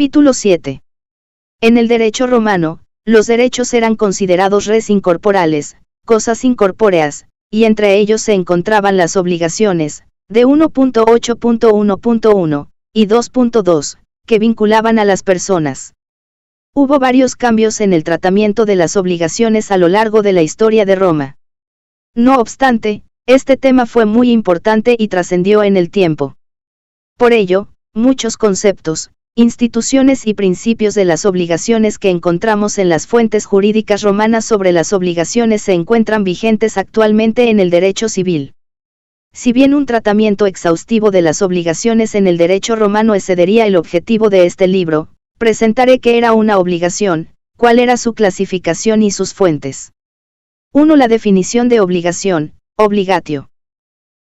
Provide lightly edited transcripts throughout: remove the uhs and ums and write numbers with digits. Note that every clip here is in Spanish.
Capítulo 7. En el derecho romano, los derechos eran considerados res incorporales, cosas incorpóreas, y entre ellos se encontraban las obligaciones, de 1.8.1.1, y 2.2, que vinculaban a las personas. Hubo varios cambios en el tratamiento de las obligaciones a lo largo de la historia de Roma. No obstante, este tema fue muy importante y trascendió en el tiempo. Por ello, muchos conceptos, instituciones y principios de las obligaciones que encontramos en las fuentes jurídicas romanas sobre las obligaciones se encuentran vigentes actualmente en el derecho civil. Si bien un tratamiento exhaustivo de las obligaciones en el derecho romano excedería el objetivo de este libro, presentaré qué era una obligación, cuál era su clasificación y sus fuentes. 1. La definición de obligación, obligatio.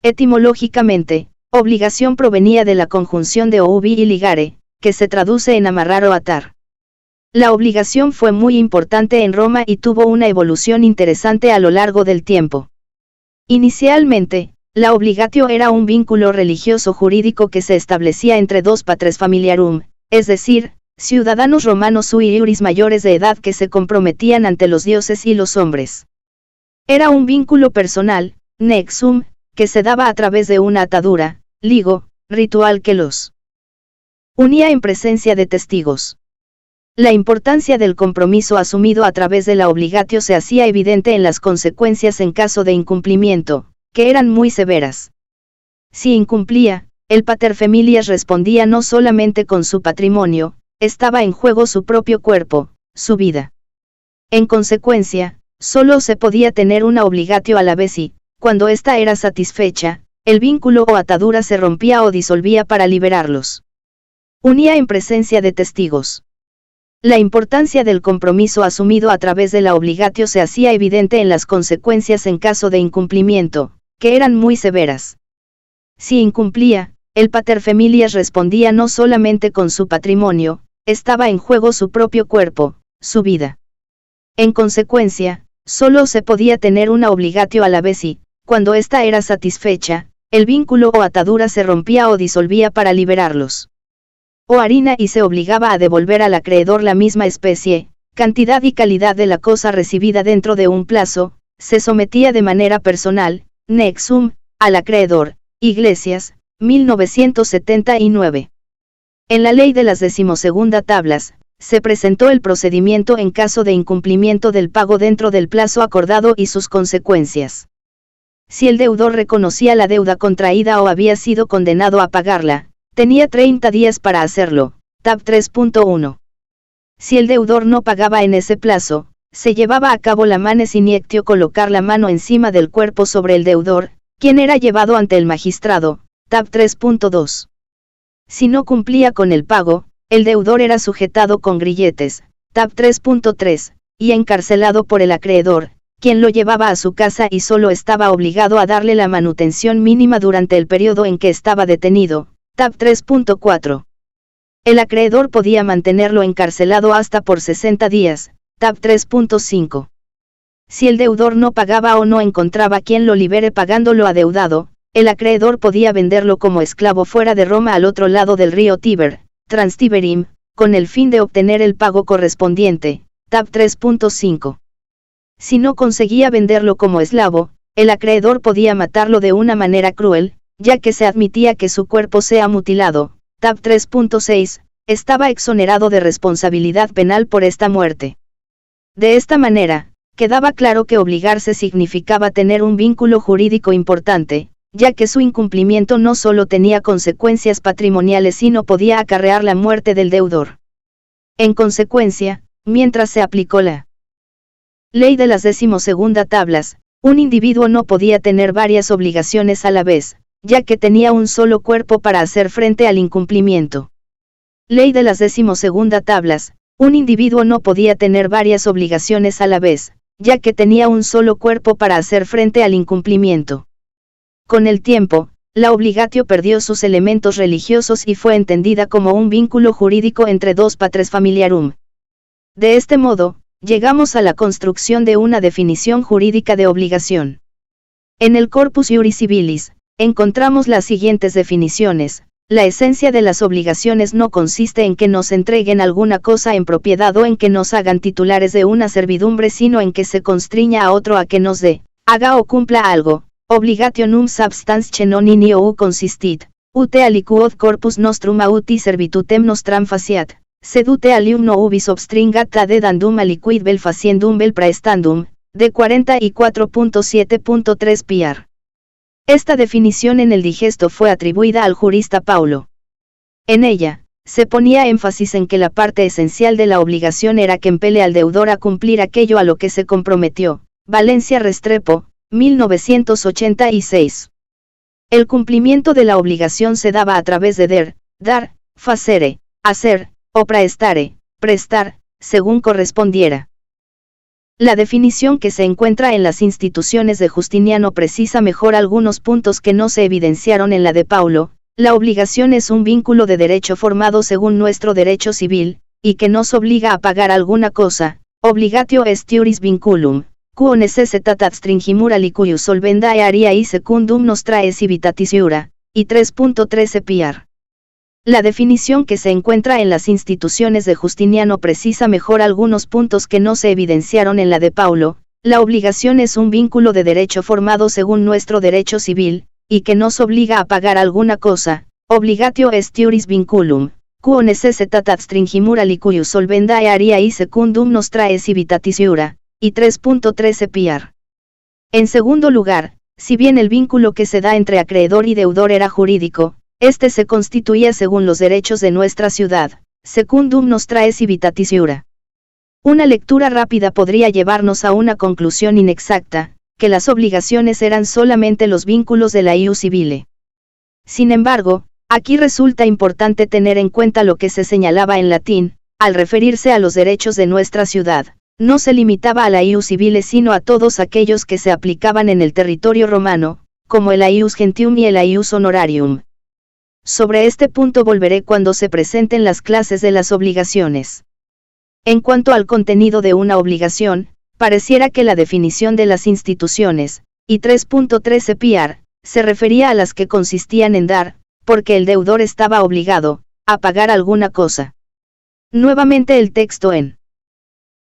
Etimológicamente, obligación provenía de la conjunción de ouvi y ligare, que se traduce en amarrar o atar. La obligación fue muy importante en Roma y tuvo una evolución interesante a lo largo del tiempo. Inicialmente, la obligatio era un vínculo religioso jurídico que se establecía entre dos patres familiarum, es decir, ciudadanos romanos sui iuris mayores de edad que se comprometían ante los dioses y los hombres. Era un vínculo personal, nexum, que se daba a través de una atadura, ligo, ritual que los unía en presencia de testigos. La importancia del compromiso asumido a través de la obligatio se hacía evidente en las consecuencias en caso de incumplimiento, que eran muy severas. Si incumplía, el paterfamilias respondía no solamente con su patrimonio, estaba en juego su propio cuerpo, su vida. En consecuencia, solo se podía tener una obligatio a la vez y, cuando ésta era satisfecha, el vínculo o atadura se rompía o disolvía para liberarlos. Unía en presencia de testigos. La importancia del compromiso asumido a través de la obligatio se hacía evidente en las consecuencias en caso de incumplimiento, que eran muy severas. Si incumplía, el paterfamilias respondía no solamente con su patrimonio, estaba en juego su propio cuerpo, su vida. En consecuencia, solo se podía tener una obligatio a la vez y, cuando ésta era satisfecha, el vínculo o atadura se rompía o disolvía para liberarlos. O harina y se obligaba a devolver al acreedor la misma especie, cantidad y calidad de la cosa recibida dentro de un plazo, se sometía de manera personal, nexum, al acreedor. Iglesias, 1979. En la ley de las 12ª tablas, se presentó el procedimiento en caso de incumplimiento del pago dentro del plazo acordado y sus consecuencias. Si el deudor reconocía la deuda contraída o había sido condenado a pagarla, tenía 30 días para hacerlo, tab 3.1. Si el deudor no pagaba en ese plazo, se llevaba a cabo la manes iniectio, colocar la mano encima del cuerpo sobre el deudor, quien era llevado ante el magistrado, tab 3.2. Si no cumplía con el pago, el deudor era sujetado con grilletes, tab 3.3, y encarcelado por el acreedor, quien lo llevaba a su casa y solo estaba obligado a darle la manutención mínima durante el periodo en que estaba detenido, tab 3.4. El acreedor podía mantenerlo encarcelado hasta por 60 días, tab 3.5. Si el deudor no pagaba o no encontraba quien lo libere pagando lo adeudado, el acreedor podía venderlo como esclavo fuera de Roma al otro lado del río Tíber, Transtiberim, con el fin de obtener el pago correspondiente, tab 3.5. Si no conseguía venderlo como esclavo, el acreedor podía matarlo de una manera cruel, ya que se admitía que su cuerpo sea mutilado, tab 3.6, estaba exonerado de responsabilidad penal por esta muerte. De esta manera, quedaba claro que obligarse significaba tener un vínculo jurídico importante, ya que su incumplimiento no solo tenía consecuencias patrimoniales sino podía acarrear la muerte del deudor. En consecuencia, mientras se aplicó la ley de las 12ª tablas, un individuo no podía tener varias obligaciones a la vez, ya que tenía un solo cuerpo para hacer frente al incumplimiento. Ley de las 12ª tablas, un individuo no podía tener varias obligaciones a la vez, ya que tenía un solo cuerpo para hacer frente al incumplimiento. Con el tiempo, la obligatio perdió sus elementos religiosos y fue entendida como un vínculo jurídico entre dos patres familiarum. De este modo, llegamos a la construcción de una definición jurídica de obligación. En el Corpus Iuris Civilis, encontramos las siguientes definiciones: la esencia de las obligaciones no consiste en que nos entreguen alguna cosa en propiedad o en que nos hagan titulares de una servidumbre, sino en que se constriña a otro a que nos dé, haga o cumpla algo. Obligationum substantiae non in io consistit, ut aliquod corpus nostrum auti servitutem nostram faciat, sed ut alium no ubis obstringat adedandum aliquid vel faciendum vel praestandum, de 44.7.3 piar. Esta definición en el digesto fue atribuida al jurista Paulo. En ella, se ponía énfasis en que la parte esencial de la obligación era que impele al deudor a cumplir aquello a lo que se comprometió. Valencia Restrepo, 1986. El cumplimiento de la obligación se daba a través de dar, facere, hacer, o praestare, prestar, según correspondiera. La definición que se encuentra en las instituciones de Justiniano precisa mejor algunos puntos que no se evidenciaron en la de Paulo. La obligación es un vínculo de derecho formado según nuestro derecho civil, y que nos obliga a pagar alguna cosa. Obligatio est iuris vinculum, quo necessitat adstringimur alicuius solvendae ariae secundum nostrae civitatis iura, y 3.13 piar. La definición que se encuentra en las instituciones de Justiniano precisa mejor algunos puntos que no se evidenciaron en la de Paulo. La obligación es un vínculo de derecho formado según nuestro derecho civil, y que nos obliga a pagar alguna cosa. Obligatio est iuris vinculum, quo necessitat adstringimur alicuius solvendae ariae secundum nostrae civitatis iura, y 3.13 piar. En segundo lugar, si bien el vínculo que se da entre acreedor y deudor era jurídico, este se constituía según los derechos de nuestra ciudad, secundum nostrae civitatis iura. Una lectura rápida podría llevarnos a una conclusión inexacta, que las obligaciones eran solamente los vínculos de la ius civile. Sin embargo, aquí resulta importante tener en cuenta lo que se señalaba en latín, al referirse a los derechos de nuestra ciudad. No se limitaba a la ius civile sino a todos aquellos que se aplicaban en el territorio romano, como el ius gentium y el ius honorarium. Sobre este punto volveré cuando se presenten las clases de las obligaciones. En cuanto al contenido de una obligación, pareciera que la definición de las instituciones, y 3.13 piar, se refería a las que consistían en dar, porque el deudor estaba obligado, a pagar alguna cosa. Nuevamente el texto en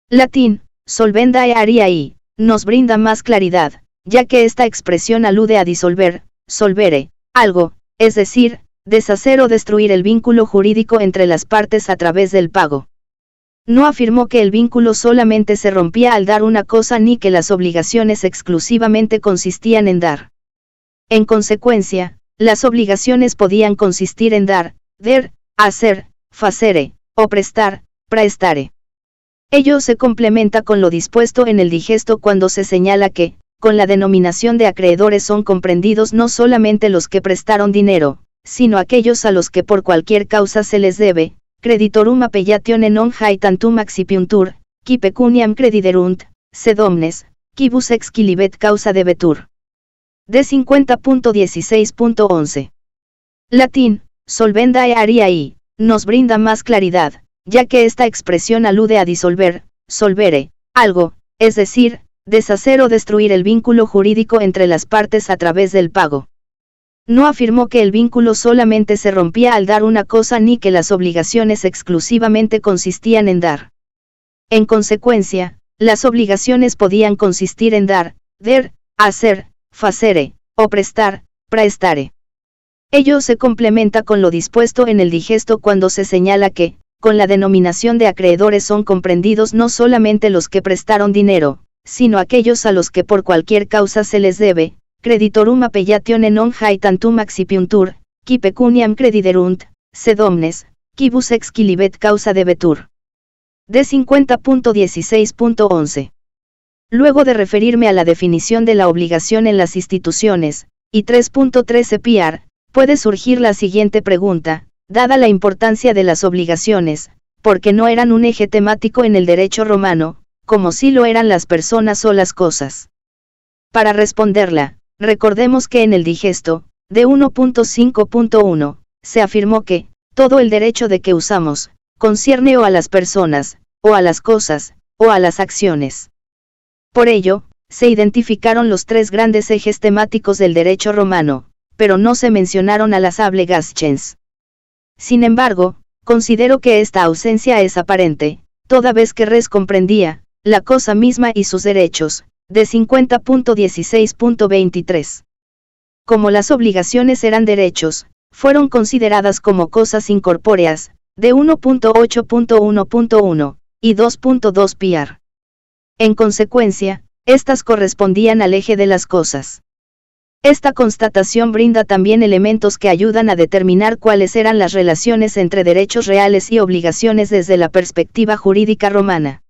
latín, solvendae ariae, nos brinda más claridad, ya que esta expresión alude a disolver, solvere, algo, es decir, deshacer o destruir el vínculo jurídico entre las partes a través del pago. No afirmó que el vínculo solamente se rompía al dar una cosa ni que las obligaciones exclusivamente consistían en dar. En consecuencia, las obligaciones podían consistir en dar, hacer, facere, o prestar, praestare. Ello se complementa con lo dispuesto en el digesto cuando se señala que, con la denominación de acreedores son comprendidos no solamente los que prestaron dinero, sino aquellos a los que por cualquier causa se les debe, creditorum appellatione non haetantum accipiuntur, qui pecuniam crediderunt, sed omnes, quibus exquilibet causa debetur. D 50.16.11. Latín, solvendae ariae, nos brinda más claridad, ya que esta expresión alude a disolver, solvere, algo, es decir, deshacer o destruir el vínculo jurídico entre las partes a través del pago. No afirmó que el vínculo solamente se rompía al dar una cosa ni que las obligaciones exclusivamente consistían en dar. En consecuencia, las obligaciones podían consistir en dar, hacer, facere, o prestar, praestare. Ello se complementa con lo dispuesto en el digesto cuando se señala que, con la denominación de acreedores son comprendidos no solamente los que prestaron dinero, sino aquellos a los que por cualquier causa se les debe, creditorum appellatione non haetantum accipiuntur, qui pecuniam crediderunt, sed omnes, quibus exquilibet causa debetur. D 50.16.11. Luego de referirme a la definición de la obligación en las instituciones, y 3.13 piar, puede surgir la siguiente pregunta, dada la importancia de las obligaciones, ¿por qué no eran un eje temático en el derecho romano, como sí lo eran las personas o las cosas? Para responderla, recordemos que en el digesto, de 1.5.1, se afirmó que, todo el derecho de que usamos, concierne o a las personas, o a las cosas, o a las acciones. Por ello, se identificaron los tres grandes ejes temáticos del derecho romano, pero no se mencionaron a las obligations. Sin embargo, considero que esta ausencia es aparente, toda vez que res comprendía la cosa misma y sus derechos, de 50.16.23. Como las obligaciones eran derechos, fueron consideradas como cosas incorpóreas, de 1.8.1.1, y 2.2 PR. En consecuencia, estas correspondían al eje de las cosas. Esta constatación brinda también elementos que ayudan a determinar cuáles eran las relaciones entre derechos reales y obligaciones desde la perspectiva jurídica romana.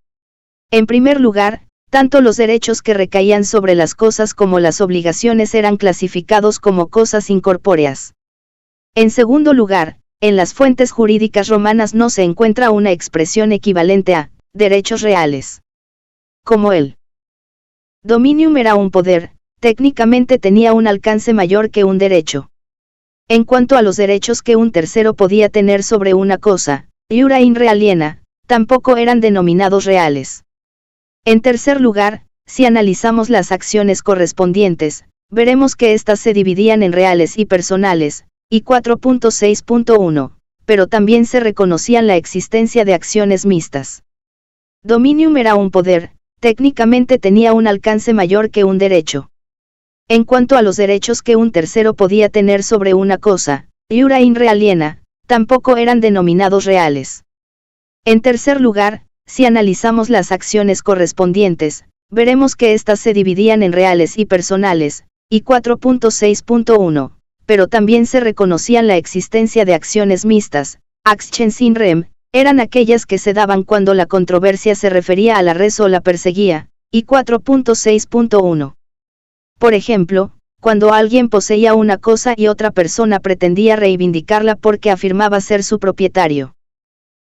En primer lugar, tanto los derechos que recaían sobre las cosas como las obligaciones eran clasificados como cosas incorpóreas. En segundo lugar, en las fuentes jurídicas romanas no se encuentra una expresión equivalente a derechos reales. Como el dominium era un poder, técnicamente tenía un alcance mayor que un derecho. En cuanto a los derechos que un tercero podía tener sobre una cosa, iura in re aliena, tampoco eran denominados reales. En tercer lugar, si analizamos las acciones correspondientes, veremos que éstas se dividían en reales y personales, y 4.6.1, pero también se reconocían la existencia de acciones mixtas. Dominium era un poder, técnicamente tenía un alcance mayor que un derecho. En cuanto a los derechos que un tercero podía tener sobre una cosa, iura in re aliena, tampoco eran denominados reales. En tercer lugar, si analizamos las acciones correspondientes, veremos que éstas se dividían en reales y personales, y 4.6.1, pero también se reconocían la existencia de acciones mixtas, actions in rem, eran aquellas que se daban cuando la controversia se refería a la res o la perseguía, y 4.6.1. Por ejemplo, cuando alguien poseía una cosa y otra persona pretendía reivindicarla porque afirmaba ser su propietario.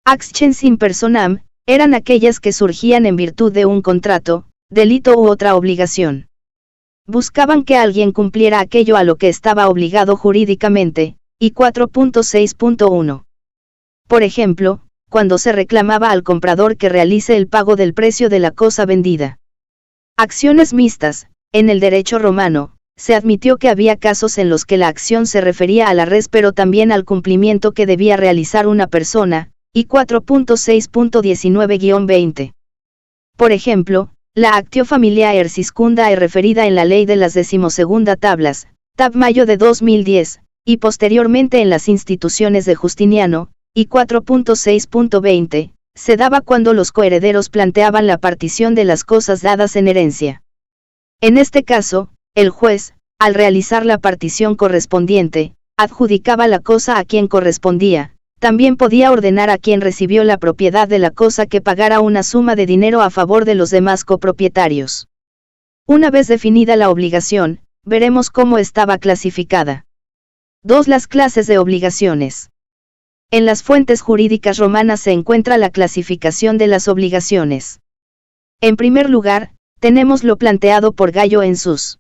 Actions in personam, eran aquellas que surgían en virtud de un contrato, delito u otra obligación. Buscaban que alguien cumpliera aquello a lo que estaba obligado jurídicamente, y 4.6.1. Por ejemplo, cuando se reclamaba al comprador que realice el pago del precio de la cosa vendida. Acciones mixtas. En el derecho romano, se admitió que había casos en los que la acción se refería a la res pero también al cumplimiento que debía realizar una persona, y 4.6.19-20. Por ejemplo, la actio familiae circundae referida en la ley de las 12ª tablas, tab mayo de 2010, y posteriormente en las instituciones de Justiniano, y 4.6.20, se daba cuando los coherederos planteaban la partición de las cosas dadas en herencia. En este caso, el juez, al realizar la partición correspondiente, adjudicaba la cosa a quien correspondía, también podía ordenar a quien recibió la propiedad de la cosa que pagara una suma de dinero a favor de los demás copropietarios. Una vez definida la obligación, veremos cómo estaba clasificada. 2. Las clases de obligaciones. En las fuentes jurídicas romanas se encuentra la clasificación de las obligaciones. En primer lugar, tenemos lo planteado por Gallo en sus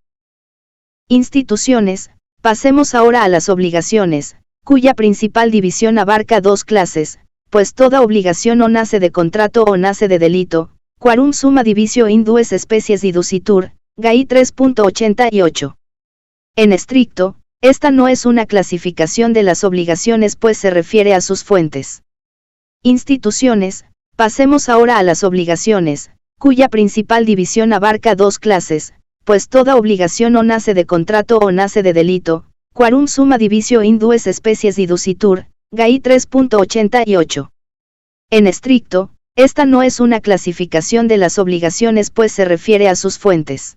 instituciones. Pasemos ahora a las obligaciones, cuya principal división abarca dos clases, pues toda obligación o nace de contrato o nace de delito, quarum summa divisio in dues species diducitur, Gai 3.88. En estricto, esta no es una clasificación de las obligaciones pues se refiere a sus fuentes. Instituciones. Pasemos ahora a las obligaciones, cuya principal división abarca dos clases, pues toda obligación o nace de contrato o nace de delito, quarum summa divisio in dues species diducitur, Gai 3.88. En estricto, esta no es una clasificación de las obligaciones pues se refiere a sus fuentes.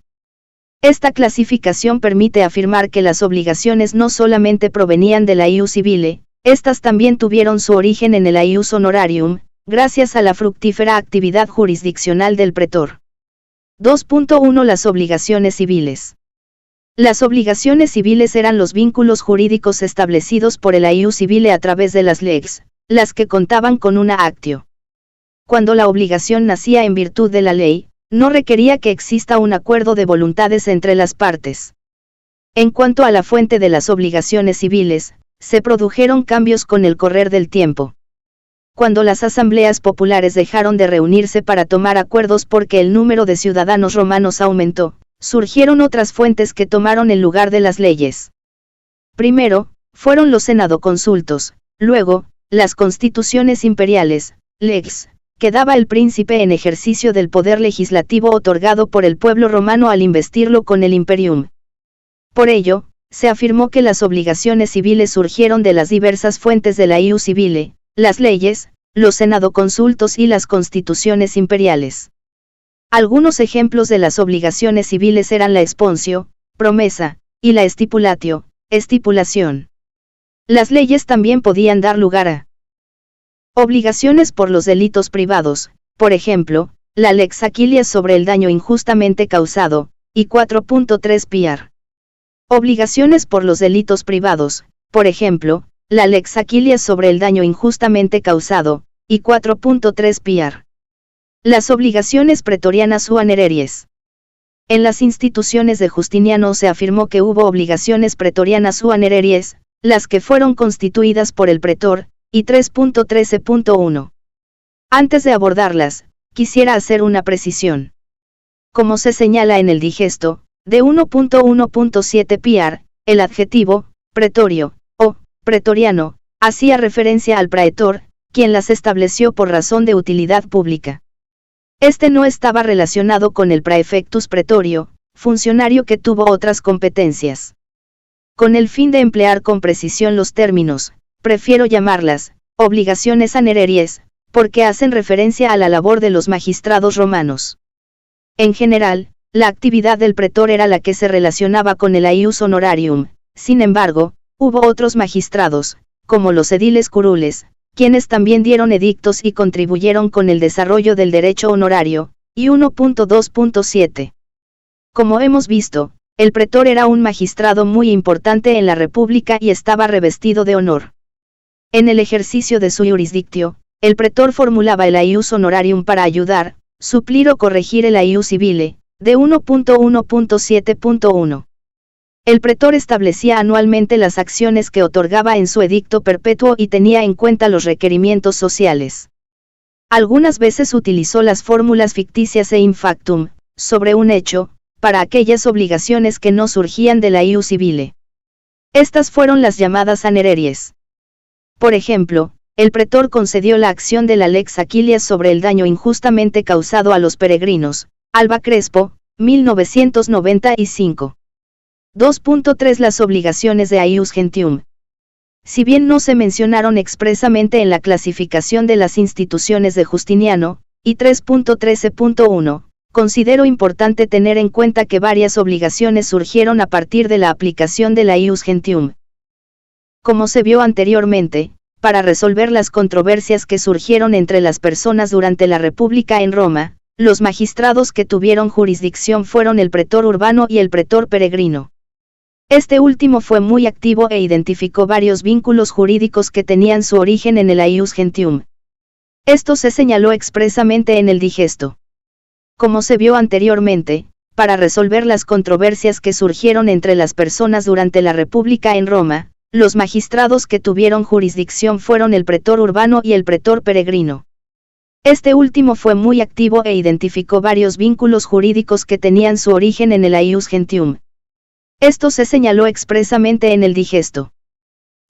Esta clasificación permite afirmar que las obligaciones no solamente provenían de la ius civile, estas también tuvieron su origen en el ius honorarium, gracias a la fructífera actividad jurisdiccional del pretor. 2.1 Las obligaciones civiles. Las obligaciones civiles eran los vínculos jurídicos establecidos por el ius civile a través de las lex, las que contaban con una actio. Cuando la obligación nacía en virtud de la ley, no requería que exista un acuerdo de voluntades entre las partes. En cuanto a la fuente de las obligaciones civiles, se produjeron cambios con el correr del tiempo. Cuando las asambleas populares dejaron de reunirse para tomar acuerdos porque el número de ciudadanos romanos aumentó, surgieron otras fuentes que tomaron el lugar de las leyes. Primero, fueron los senadoconsultos, luego, las constituciones imperiales, lex, que daba el príncipe en ejercicio del poder legislativo otorgado por el pueblo romano al investirlo con el imperium. Por ello, se afirmó que las obligaciones civiles surgieron de las diversas fuentes de la ius civile, las leyes, los senadoconsultos y las constituciones imperiales. Algunos ejemplos de las obligaciones civiles eran la exponsio, promesa, y la stipulatio, estipulación. Las leyes también podían dar lugar a obligaciones por los delitos privados, por ejemplo, la lex Aquilias sobre el daño injustamente causado, y 4.3 piar. Obligaciones por los delitos privados, por ejemplo, la lex Aquilias sobre el daño injustamente causado, y 4.3 piar. Las obligaciones pretorianas u anereries. En las instituciones de Justiniano se afirmó que hubo obligaciones pretorianas u anereries, las que fueron constituidas por el pretor, y 3.13.1. Antes de abordarlas, quisiera hacer una precisión. Como se señala en el digesto, de 1.1.7 piar, el adjetivo, pretorio, o, pretoriano, hacía referencia al praetor, quien las estableció por razón de utilidad pública. Este no estaba relacionado con el praefectus pretorio, funcionario que tuvo otras competencias. Con el fin de emplear con precisión los términos, prefiero llamarlas obligaciones anereries, porque hacen referencia a la labor de los magistrados romanos. En general, la actividad del pretor era la que se relacionaba con el aius honorarium. Sin embargo, hubo otros magistrados, como los ediles curules, quienes también dieron edictos y contribuyeron con el desarrollo del derecho honorario, y 1.2.7. Como hemos visto, el pretor era un magistrado muy importante en la República y estaba revestido de honor. En el ejercicio de su jurisdictio, el pretor formulaba el aius honorarium para ayudar, suplir o corregir el aius civile, de 1.1.7.1. El pretor establecía anualmente las acciones que otorgaba en su edicto perpetuo y tenía en cuenta los requerimientos sociales. Algunas veces utilizó las fórmulas ficticias e in factum, sobre un hecho, para aquellas obligaciones que no surgían de la ius civile. Estas fueron las llamadas anereries. Por ejemplo, el pretor concedió la acción de la lex Aquilias sobre el daño injustamente causado a los peregrinos, Alba Crespo, 1995. 2.3 Las obligaciones de aius gentium. Si bien no se mencionaron expresamente en la clasificación de las instituciones de Justiniano, y 3.13.1, considero importante tener en cuenta que varias obligaciones surgieron a partir de la aplicación de la aius gentium. Como se vio anteriormente, para resolver las controversias que surgieron entre las personas durante la República en Roma, los magistrados que tuvieron jurisdicción fueron el pretor urbano y el pretor peregrino. Este último fue muy activo e identificó varios vínculos jurídicos que tenían su origen en el aius gentium. Esto se señaló expresamente en el digesto. Como se vio anteriormente, para resolver las controversias que surgieron entre las personas durante la República en Roma, los magistrados que tuvieron jurisdicción fueron el pretor urbano y el pretor peregrino. Este último fue muy activo e identificó varios vínculos jurídicos que tenían su origen en el aius gentium. Esto se señaló expresamente en el digesto.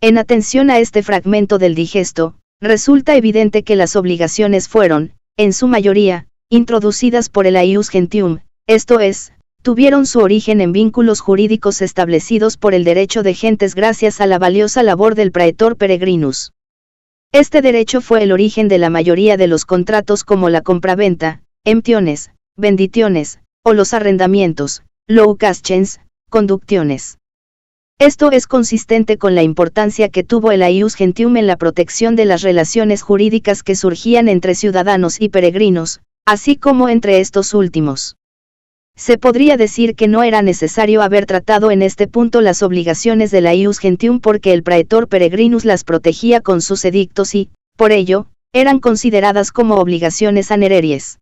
En atención a este fragmento del digesto, resulta evidente que las obligaciones fueron, en su mayoría, introducidas por el aius gentium, esto es, tuvieron su origen en vínculos jurídicos establecidos por el derecho de gentes gracias a la valiosa labor del praetor peregrinus. Este derecho fue el origen de la mayoría de los contratos como la compraventa, emptiones, benditiones, o los arrendamientos, locuations, conductiones. Esto es consistente con la importancia que tuvo el aius gentium en la protección de las relaciones jurídicas que surgían entre ciudadanos y peregrinos, así como entre estos últimos. Se podría decir que no era necesario haber tratado en este punto las obligaciones del aius gentium porque el praetor peregrinus las protegía con sus edictos y, por ello, eran consideradas como obligaciones anereries.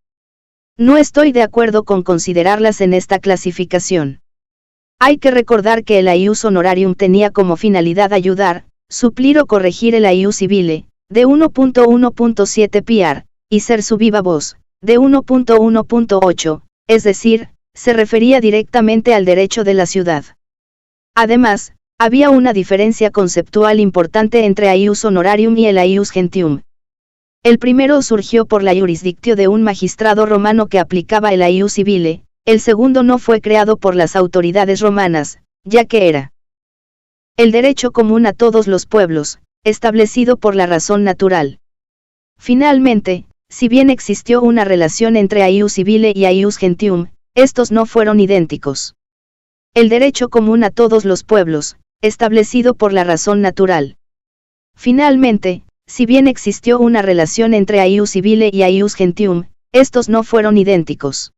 No estoy de acuerdo con considerarlas en esta clasificación. Hay que recordar que el aius honorarium tenía como finalidad ayudar, suplir o corregir el aius civile, de 1.1.7 piar, y ser su viva voz, de 1.1.8, es decir, se refería directamente al derecho de la ciudad. Además, Había una diferencia conceptual importante entre aius honorarium y el aius gentium. El primero surgió por la jurisdictio de un magistrado romano que aplicaba el aius civile, el segundo no fue creado por las autoridades romanas, ya que era el derecho común a todos los pueblos, establecido por la razón natural. Finalmente, si bien existió una relación entre aius civile y aius gentium, estos no fueron idénticos. El derecho común a todos los pueblos, establecido por la razón natural. Finalmente, si bien existió una relación entre aius civile y aius gentium, estos no fueron idénticos.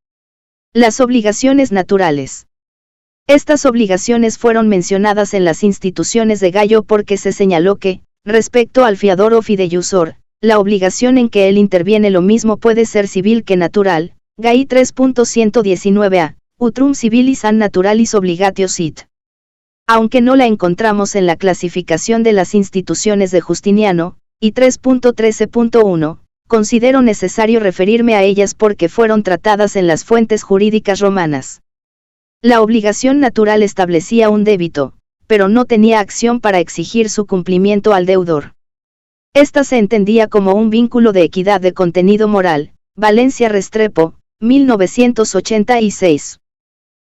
Las obligaciones naturales. Estas obligaciones fueron mencionadas en las instituciones de Gallo porque se señaló que, respecto al fiador o fideiusor, la obligación en que él interviene lo mismo puede ser civil que natural. Gai 3.119a, utrum civilis an naturalis obligatio sit. Aunque no la encontramos en la clasificación de las instituciones de Justiniano, y 3.13.1, considero necesario referirme a ellas porque fueron tratadas en las fuentes jurídicas romanas. La obligación natural establecía un débito, pero no tenía acción para exigir su cumplimiento al deudor. Esta se entendía como un vínculo de equidad de contenido moral. Valencia Restrepo, 1986.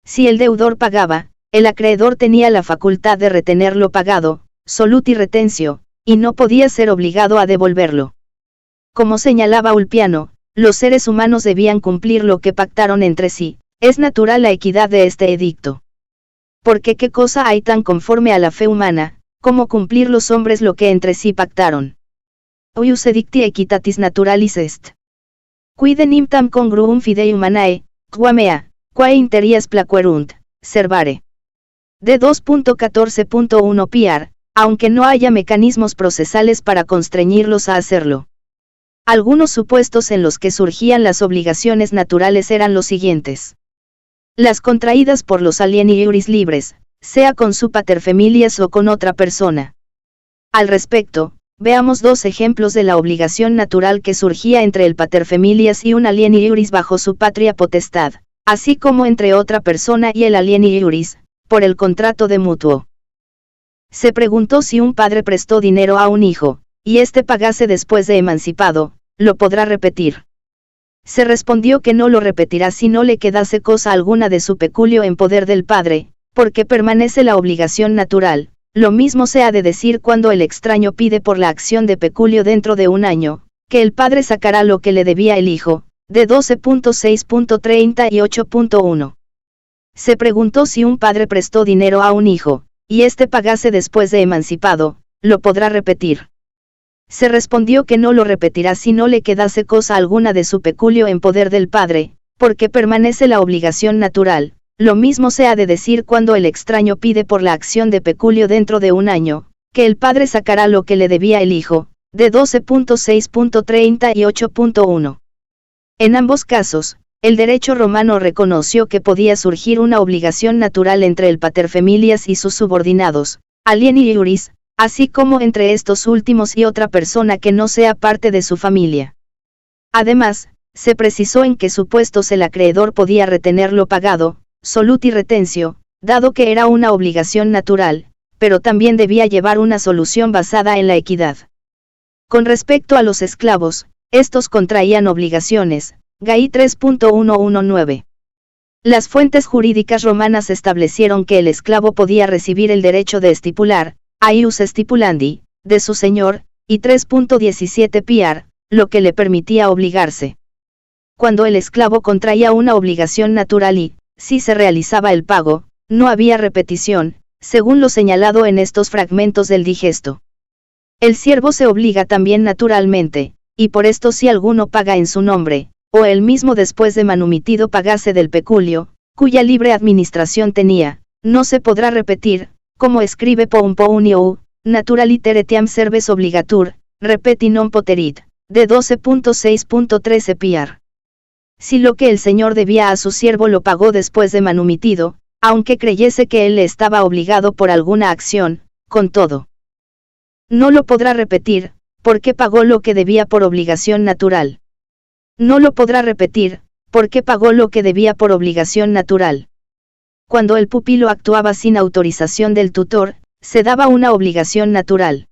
Si el deudor pagaba, el acreedor tenía la facultad de retener lo pagado, soluti retentio, y no podía ser obligado a devolverlo. Como señalaba Ulpiano, los seres humanos debían cumplir lo que pactaron entre sí, es natural la equidad de este edicto. Porque qué cosa hay tan conforme a la fe humana, como cumplir los hombres lo que entre sí pactaron. Uius edicti equitatis naturalis est. Quidem imptam congruum fidei humanae, quamea, quae interias plaquerunt, servare. D 2.14.1 PR, aunque no haya mecanismos procesales para constreñirlos a hacerlo. Algunos supuestos en los que surgían las obligaciones naturales eran los siguientes. Las contraídas por los alieni iuris libres, sea con su paterfamilias o con otra persona. Al respecto, veamos dos ejemplos de la obligación natural que surgía entre el paterfamilias y un alieni iuris bajo su patria potestad, así como entre otra persona y el alieni iuris, por el contrato de mutuo. Se preguntó si un padre prestó dinero a un hijo, y éste pagase después de emancipado, ¿lo podrá repetir? Se respondió que no lo repetirá si no le quedase cosa alguna de su peculio en poder del padre, porque permanece la obligación natural. Lo mismo se ha de decir cuando el extraño pide por la acción de peculio dentro de un año, que el padre sacará lo que le debía el hijo, de 12.6.38.1. Se preguntó si un padre prestó dinero a un hijo, y éste pagase después de emancipado, ¿lo podrá repetir? Se respondió que no lo repetirá si no le quedase cosa alguna de su peculio en poder del padre, porque permanece la obligación natural. Lo mismo se ha de decir cuando el extraño pide por la acción de peculio dentro de un año, que el padre sacará lo que le debía el hijo, de 12.6.38.1. En ambos casos, el derecho romano reconoció que podía surgir una obligación natural entre el paterfamilias y sus subordinados, alieni iuris, así como entre estos últimos y otra persona que no sea parte de su familia. Además, se precisó en qué supuestos el acreedor podía retener lo pagado, soluti retentio, dado que era una obligación natural, pero también debía llevar una solución basada en la equidad. Con respecto a los esclavos, estos contraían obligaciones, Gai 3.119. Las fuentes jurídicas romanas establecieron que el esclavo podía recibir el derecho de estipular, aius stipulandi, de su señor, y 3.17 PR, lo que le permitía obligarse. Cuando el esclavo contraía una obligación natural y, si se realizaba el pago, no había repetición, según lo señalado en estos fragmentos del digesto. El siervo se obliga también naturalmente, y por esto si alguno paga en su nombre, o él mismo después de manumitido pagase del peculio, cuya libre administración tenía, no se podrá repetir, como escribe Pomponio, naturaliter etiam serves obligatur, repeti non poterit, de 12.6.13 PR. Si lo que el señor debía a su siervo lo pagó después de manumitido, aunque creyese que él le estaba obligado por alguna acción, con todo, no lo podrá repetir, porque pagó lo que debía por obligación natural. No lo podrá repetir, porque pagó lo que debía por obligación natural. Cuando el pupilo actuaba sin autorización del tutor, se daba una obligación natural.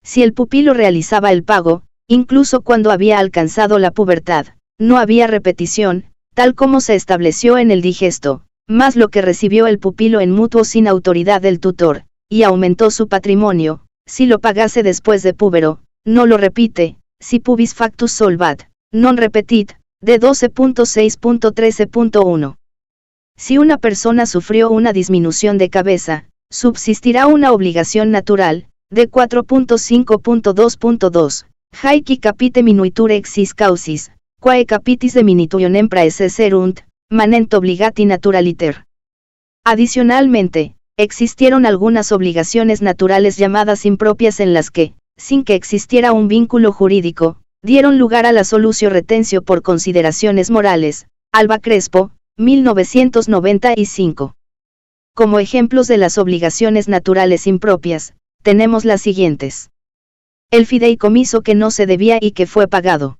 Si el pupilo realizaba el pago, incluso cuando había alcanzado la pubertad, no había repetición, tal como se estableció en el digesto, más lo que recibió el pupilo en mutuo sin autoridad del tutor, y aumentó su patrimonio, si lo pagase después de púbero, no lo repite, si pubis factus solvat, non repetit, de 12.6.13.1. Si una persona sufrió una disminución de cabeza, subsistirá una obligación natural, de 4.5.2.2, haec capite minuitur exis causis, quae capitis diminutionem praeceserunt, manent obligati naturaliter. Adicionalmente, existieron algunas obligaciones naturales llamadas impropias en las que, sin que existiera un vínculo jurídico, dieron lugar a la solutio retencio por consideraciones morales. Alba Crespo, 1995. Como ejemplos de las obligaciones naturales impropias, tenemos las siguientes. El fideicomiso que no se debía y que fue pagado.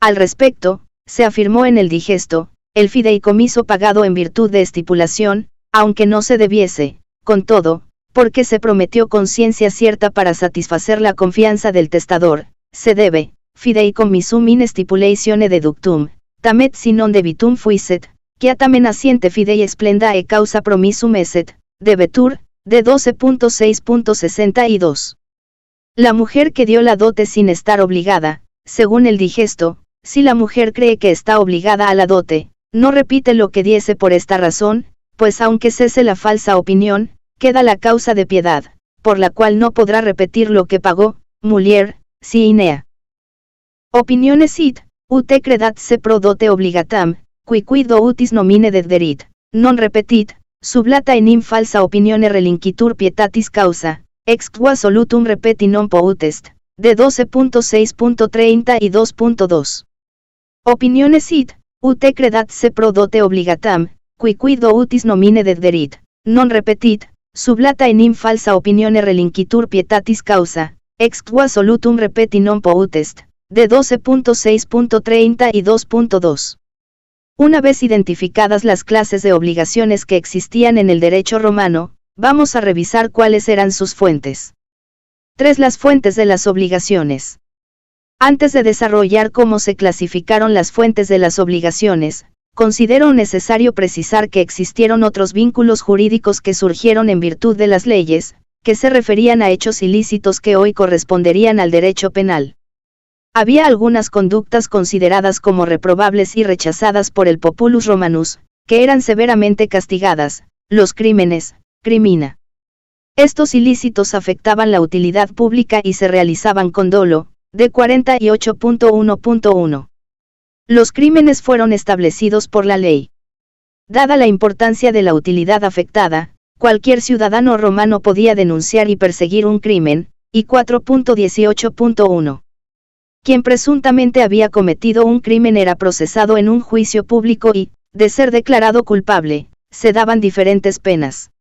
Al respecto, se afirmó en el digesto, el fideicomiso pagado en virtud de estipulación, aunque no se debiese, con todo, porque se prometió con ciencia cierta para satisfacer la confianza del testador, se debe, fideicomisum in stipulatione deductum, tamet si non debitum fuiset, que tamen asiente fidei splendae causa promissum esset, debetur, de 12.6.62. La mujer que dio la dote sin estar obligada, según el digesto, si la mujer cree que está obligada a la dote, no repite lo que diese por esta razón, pues aunque cese la falsa opinión, queda la causa de piedad, por la cual no podrá repetir lo que pagó, mulier, si inea. Opiniones id, ut credat se pro dote obligatam, qui quid utis nomine dederit, non repetit, sublata enim falsa opinione relincitur pietatis causa, ex qua solutum repeti non poutest, de 12.6.32.2. Opiniones id, ut credat se pro dote obligatam, qui quid utis nomine dederit, non repetit, sublata enim falsa opinione relincitur pietatis causa, ex qua solutum repeti non poutest, de 12.6.32.2. Una vez identificadas las clases de obligaciones que existían en el derecho romano, vamos a revisar cuáles eran sus fuentes. 3. Las fuentes de las obligaciones. Antes de desarrollar cómo se clasificaron las fuentes de las obligaciones, considero necesario precisar que existieron otros vínculos jurídicos que surgieron en virtud de las leyes, que se referían a hechos ilícitos que hoy corresponderían al derecho penal. Había algunas conductas consideradas como reprobables y rechazadas por el populus romanus, que eran severamente castigadas, los crímenes, crimina. Estos ilícitos afectaban la utilidad pública y se realizaban con dolo, de 48.1.1. Los crímenes fueron establecidos por la ley. Dada la importancia de la utilidad afectada, cualquier ciudadano romano podía denunciar y perseguir un crimen, y 4.18.1. Quien presuntamente había cometido un crimen era procesado en un juicio público y, de ser declarado culpable, se daban diferentes penas.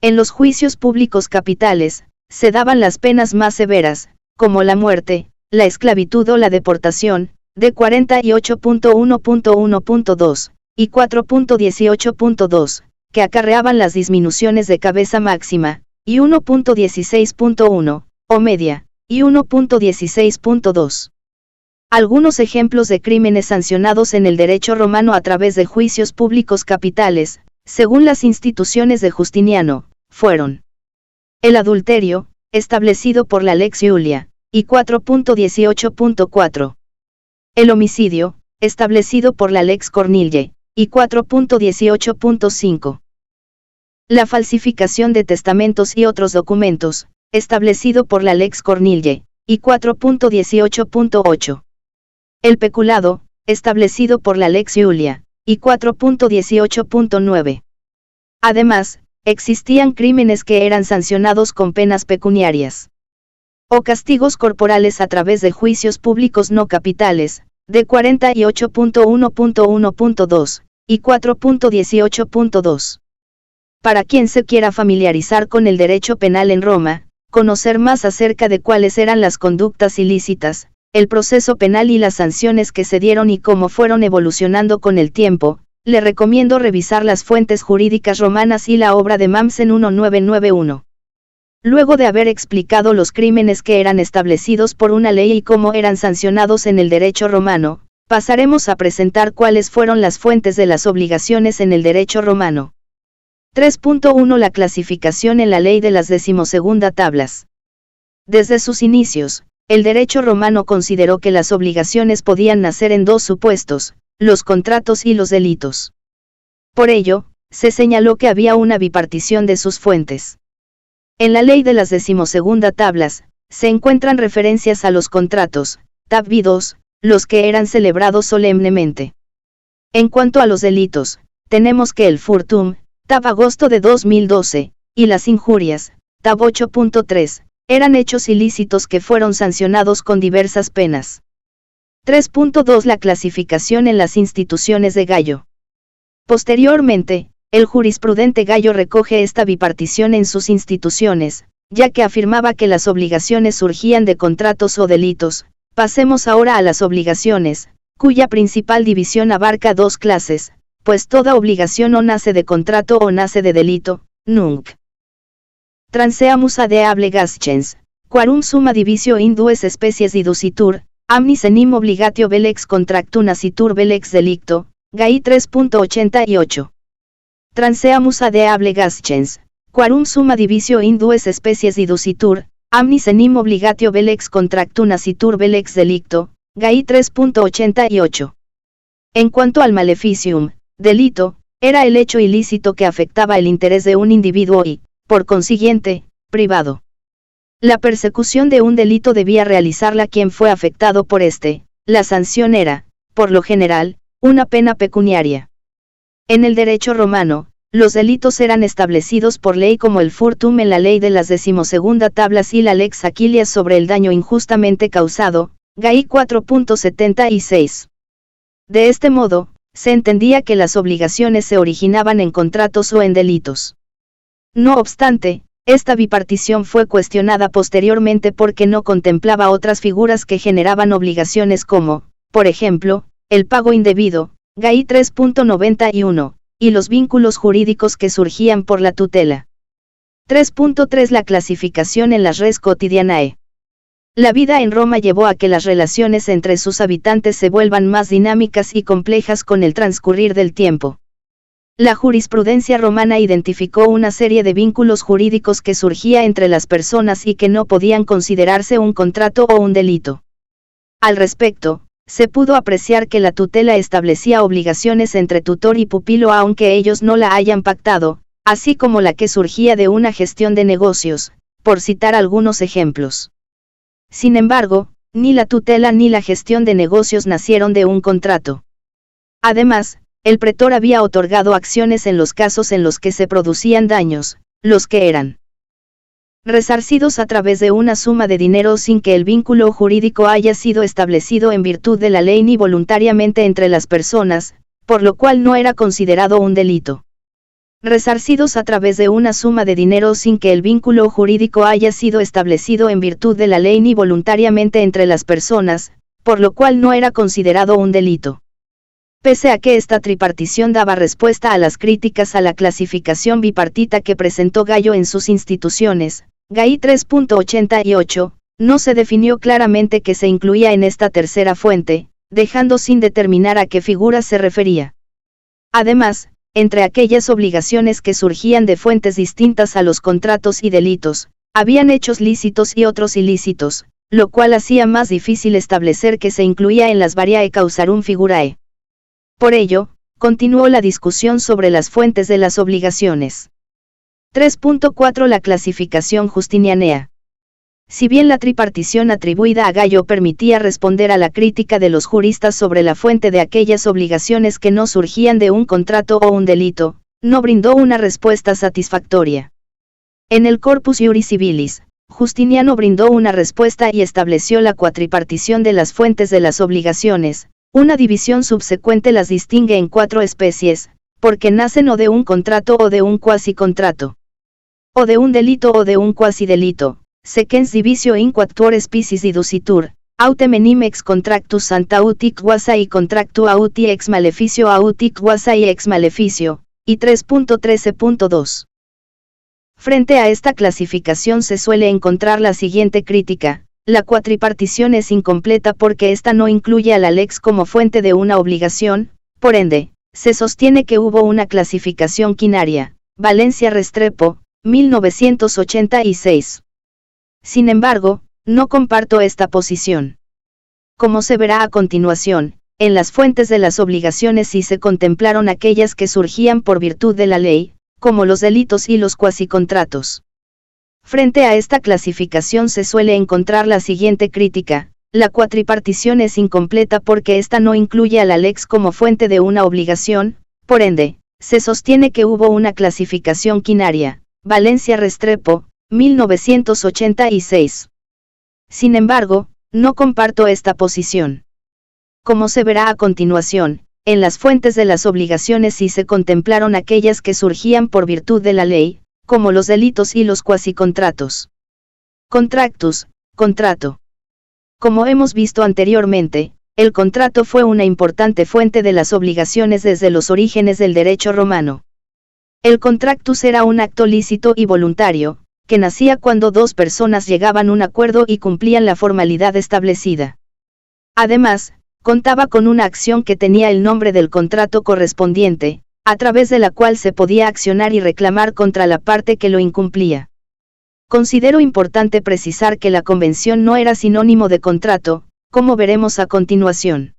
En los juicios públicos capitales, se daban las penas más severas, como la muerte, la esclavitud o la deportación, de 48.1.1.2, y 4.18.2, que acarreaban las disminuciones de cabeza máxima, y 1.16.1, o media, y 1.16.2. Algunos ejemplos de crímenes sancionados en el derecho romano a través de juicios públicos capitales, según las instituciones de Justiniano, fueron el adulterio, establecido por la Lex Iulia, y 4.18.4. El homicidio, establecido por la Lex Cornillae, y 4.18.5. La falsificación de testamentos y otros documentos, establecido por la Lex Cornillae, y 4.18.8. El peculado, establecido por la Lex Iulia, y 4.18.9. Además, existían crímenes que eran sancionados con penas pecuniarias o castigos corporales a través de juicios públicos no capitales, de 48.1.1.2, y 4.18.2. Para quien se quiera familiarizar con el derecho penal en Roma, conocer más acerca de cuáles eran las conductas ilícitas, el proceso penal y las sanciones que se dieron y cómo fueron evolucionando con el tiempo, le recomiendo revisar las fuentes jurídicas romanas y la obra de Mamsen 1991. Luego de haber explicado los crímenes que eran establecidos por una ley y cómo eran sancionados en el derecho romano, pasaremos a presentar cuáles fueron las fuentes de las obligaciones en el derecho romano. 3.1 La clasificación en la ley de las 12ª tablas. Desde sus inicios, el derecho romano consideró que las obligaciones podían nacer en dos supuestos, los contratos y los delitos. Por ello, se señaló que había una bipartición de sus fuentes. En la ley de las 12ª tablas, se encuentran referencias a los contratos, tab. 2, los que eran celebrados solemnemente. En cuanto a los delitos, tenemos que el furtum, tab. agosto de 2012, y las injurias, tab. 8.3, eran hechos ilícitos que fueron sancionados con diversas penas. 3.2 La clasificación en las instituciones de Gallo. Posteriormente, el jurisprudente Gallo recoge esta bipartición en sus instituciones, ya que afirmaba que las obligaciones surgían de contratos o delitos. Pasemos ahora a las obligaciones, cuya principal división abarca dos clases, pues toda obligación o nace de contrato o nace de delito, nunc transeamus ad obligations, quarum summa divisio in dues species iducitur, amnis enim obligatio vel ex contractu nascitur vel ex delicto, Gai 3.88. Transeamus ad obligations, quarum summa divisio in dues species iducitur, amnis enim obligatio vel ex contractu nascitur vel ex delicto, Gai 3.88. En cuanto al maleficium, delito, era el hecho ilícito que afectaba el interés de un individuo y, por consiguiente, privado. La persecución de un delito debía realizarla quien fue afectado por este. La sanción era, por lo general, una pena pecuniaria. En el derecho romano, los delitos eran establecidos por ley como el furtum en la ley de las 12ª tablas y la lex Aquilias sobre el daño injustamente causado, Gai 4.76. De este modo, se entendía que las obligaciones se originaban en contratos o en delitos. No obstante, esta bipartición fue cuestionada posteriormente porque no contemplaba otras figuras que generaban obligaciones como, por ejemplo, el pago indebido, Gai 3.91, y los vínculos jurídicos que surgían por la tutela. 3.3 La clasificación en las res cotidianae. La vida en Roma llevó a que las relaciones entre sus habitantes se vuelvan más dinámicas y complejas con el transcurrir del tiempo. La jurisprudencia romana identificó una serie de vínculos jurídicos que surgía entre las personas y que no podían considerarse un contrato o un delito. Al respecto, se pudo apreciar que la tutela establecía obligaciones entre tutor y pupilo aunque ellos no la hayan pactado, así como la que surgía de una gestión de negocios, por citar algunos ejemplos. Sin embargo, ni la tutela ni la gestión de negocios nacieron de un contrato. Además, el pretor había otorgado acciones en los casos en los que se producían daños, los que eran resarcidos a través de una suma de dinero sin que el vínculo jurídico haya sido establecido en virtud de la ley ni voluntariamente entre las personas, por lo cual no era considerado un delito. Resarcidos a través de una suma de dinero sin que el vínculo jurídico haya sido establecido en virtud de la ley ni voluntariamente entre las personas, por lo cual no era considerado un delito. Pese a que esta tripartición daba respuesta a las críticas a la clasificación bipartita que presentó Gallo en sus instituciones, Gai 3.88, no se definió claramente qué se incluía en esta tercera fuente, dejando sin determinar a qué figuras se refería. Además, entre aquellas obligaciones que surgían de fuentes distintas a los contratos y delitos, habían hechos lícitos y otros ilícitos, lo cual hacía más difícil establecer qué se incluía en las variae causarum figurae. Por ello, continuó la discusión sobre las fuentes de las obligaciones. 3.4 La clasificación justinianea. Si bien la tripartición atribuida a Gallo permitía responder a la crítica de los juristas sobre la fuente de aquellas obligaciones que no surgían de un contrato o un delito, no brindó una respuesta satisfactoria. En el Corpus Iuris Civilis, Justiniano brindó una respuesta y estableció la cuatripartición de las fuentes de las obligaciones. Una división subsecuente las distingue en 4 especies, porque nacen o de un contrato o de un quasi-contrato, o de un delito o de un quasi-delito, sequens divisio in quatuor species iducitur, autem enim ex contractus ant autic quasi contractu auti ex maleficio autic quasi ex maleficio, y 3.13.2. Frente a esta clasificación se suele encontrar la siguiente crítica: la cuatripartición es incompleta porque ésta no incluye a la lex como fuente de una obligación, por ende, se sostiene que hubo una clasificación quinaria. Valencia Restrepo, 1986. Sin embargo, no comparto esta posición. Como se verá a continuación, en las fuentes de las obligaciones sí se contemplaron aquellas que surgían por virtud de la ley, como los delitos y los cuasicontratos. Frente a esta clasificación se suele encontrar la siguiente crítica: la cuatripartición es incompleta porque ésta no incluye a la lex como fuente de una obligación, por ende, se sostiene que hubo una clasificación quinaria. Valencia Restrepo, 1986. Sin embargo, no comparto esta posición. Como se verá a continuación, en las fuentes de las obligaciones sí se contemplaron aquellas que surgían por virtud de la ley, como los delitos y los cuasicontratos. Contractus, contrato. Como hemos visto anteriormente, el contrato fue una importante fuente de las obligaciones desde los orígenes del derecho romano. El contractus era un acto lícito y voluntario, que nacía cuando dos personas llegaban a un acuerdo y cumplían la formalidad establecida. Además, contaba con una acción que tenía el nombre del contrato correspondiente, a través de la cual se podía accionar y reclamar contra la parte que lo incumplía. Considero importante precisar que la convención no era sinónimo de contrato, como veremos a continuación.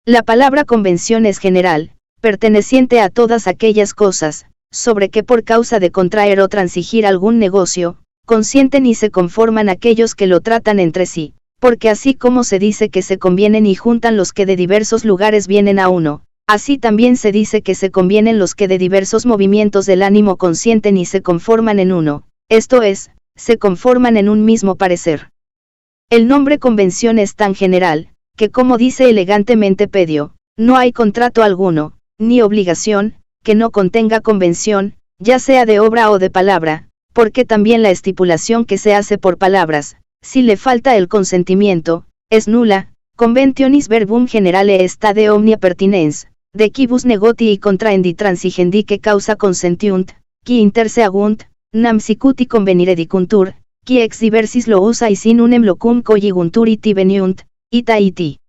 La palabra convención es general, perteneciente a todas aquellas cosas, sobre que por causa de contraer o transigir algún negocio, consienten y se conforman aquellos que lo tratan entre sí, porque así como se dice que se convienen y juntan los que de diversos lugares vienen a uno, así también se dice que se convienen los que de diversos movimientos del ánimo consienten y se conforman en uno, esto es, se conforman en un mismo parecer. El nombre convención es tan general, que como dice elegantemente Pedio, no hay contrato alguno, ni obligación, que no contenga convención, ya sea de obra o de palabra, porque también la estipulación que se hace por palabras, si le falta el consentimiento, es nula. Conventionis verbum generale est de omnia pertinens, de quibus negoti y contraendi transigendi que causa consentiunt, qui interseagunt, nam sicuti convenire dicuntur, qui ex diversis lo usa y sin unem locum cogiguntur iti veniunt, ita iti.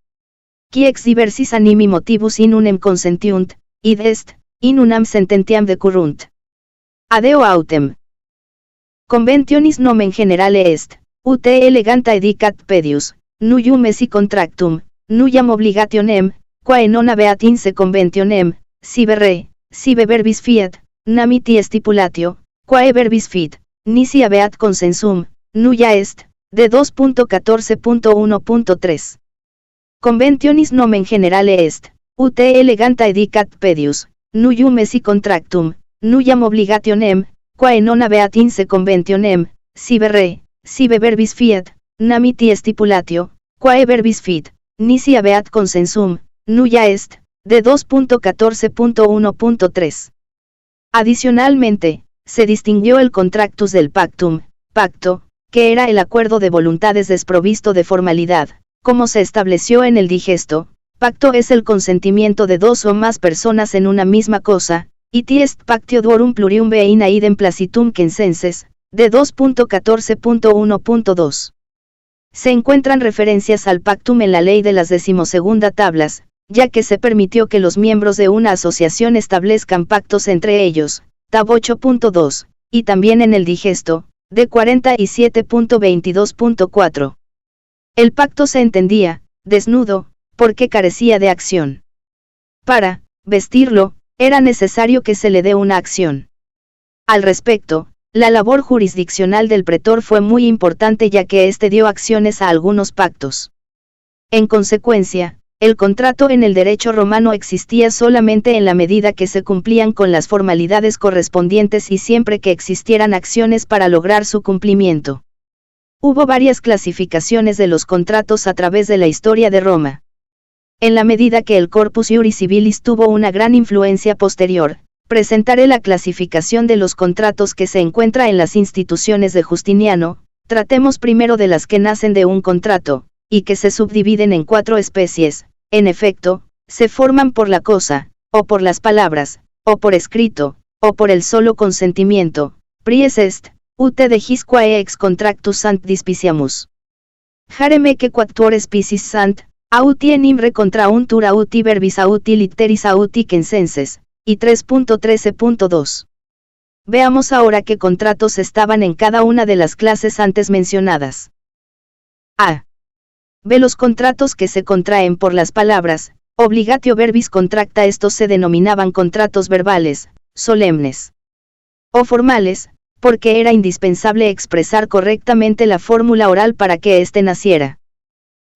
Qui ex diversis animi motivus in unem consentiunt, id est, in unam sententiam decurrunt. Adeo autem. Conventionis nomen generale est, ut eleganta edicat pedius, nuium esse contractum, nuiam obligationem, quae non habeat in se conventionem, sive verbis fiat, namiti stipulatio, quae verbis fit, nisi habeat consensum, nulla est, de 2.14.1.3. Conventionis nomen generale est, ut eleganta edicat pedius, nuium esse contractum, nuiam obligationem, quae non habeat in se conventionem, sive verbis fiat, namiti stipulatio, quae verbis fit, nisi habeat consensum, nulla est, de 2.14.1.3. Adicionalmente, se distinguió el contractus del pactum, pacto, que era el acuerdo de voluntades desprovisto de formalidad, como se estableció en el digesto. Pacto es el consentimiento de dos o más personas en una misma cosa, et est pactio duorum plurium veina idem placitum censenses, de 2.14.1.2. Se encuentran referencias al pactum en la ley de las 12ª tablas, ya que se permitió que los miembros de una asociación establezcan pactos entre ellos, tab 8.2, y también en el digesto, de 47.22.4. El pacto se entendía, desnudo, porque carecía de acción. Para vestirlo, era necesario que se le dé una acción. Al respecto, la labor jurisdiccional del pretor fue muy importante ya que éste dio acciones a algunos pactos. En consecuencia, el contrato en el derecho romano existía solamente en la medida que se cumplían con las formalidades correspondientes y siempre que existieran acciones para lograr su cumplimiento. Hubo varias clasificaciones de los contratos a través de la historia de Roma. En la medida que el Corpus Iuris Civilis tuvo una gran influencia posterior, presentaré la clasificación de los contratos que se encuentra en las instituciones de Justiniano. Tratemos primero de las que nacen de un contrato, y que se subdividen en 4 especies. En efecto, se forman por la cosa, o por las palabras, o por escrito, o por el solo consentimiento, pries est, ut degis quae ex contractus sant dispiciamus. Hareme que quatuor species sant, auti enim recontrauntur auti verbis auti litteris auti censenses, y 3.13.2. Veamos ahora qué contratos estaban en cada una de las clases antes mencionadas. A. B. Los contratos que se contraen por las palabras, obligatio verbis contracta. Estos se denominaban contratos verbales, solemnes o formales, porque era indispensable expresar correctamente la fórmula oral para que éste naciera.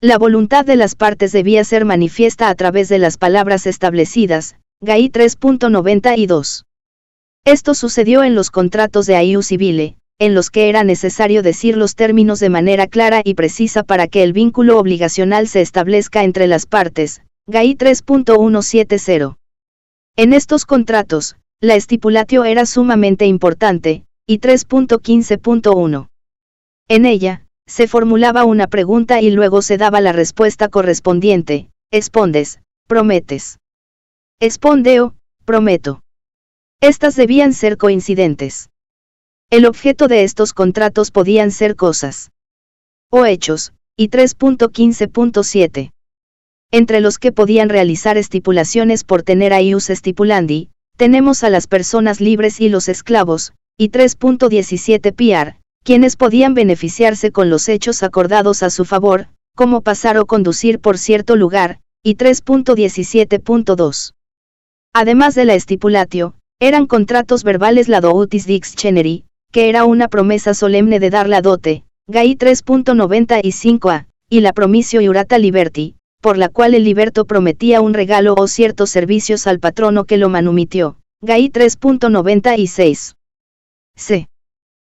La voluntad de las partes debía ser manifiesta a través de las palabras establecidas, GAI 3.92. Esto sucedió en los contratos de aius civile, en los que era necesario decir los términos de manera clara y precisa para que el vínculo obligacional se establezca entre las partes, GAI 3.170. En estos contratos, la estipulatio era sumamente importante, y 3.15.1. En ella, se formulaba una pregunta y luego se daba la respuesta correspondiente, espondes, prometes. Espondeo, prometo. Estas debían ser coincidentes. El objeto de estos contratos podían ser cosas o hechos, y 3.15.7. Entre los que podían realizar estipulaciones por tener aius stipulandi, tenemos a las personas libres y los esclavos, y 3.17 PR, quienes podían beneficiarse con los hechos acordados a su favor, como pasar o conducir por cierto lugar, y 3.17.2. Además de la estipulatio, eran contratos verbales la doutis dixceneri, que era una promesa solemne de dar la dote, GAI 3.95a, y la promisio iurata liberti, por la cual el liberto prometía un regalo o ciertos servicios al patrono que lo manumitió, GAI 3.96. C.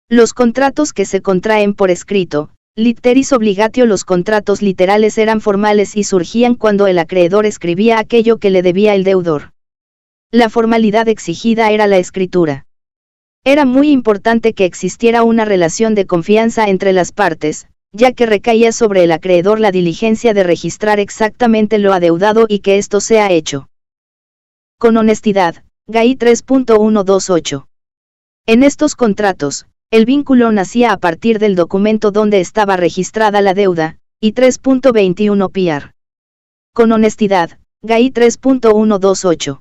Los contratos que se contraen por escrito, litteris obligatio. Los contratos literales eran formales y surgían cuando el acreedor escribía aquello que le debía el deudor. La formalidad exigida era la escritura. Era muy importante que existiera una relación de confianza entre las partes, ya que recaía sobre el acreedor la diligencia de registrar exactamente lo adeudado y que esto sea hecho con honestidad, GAI 3.128. En estos contratos, el vínculo nacía a partir del documento donde estaba registrada la deuda, y 3.21 PR. Con honestidad, GAI 3.128.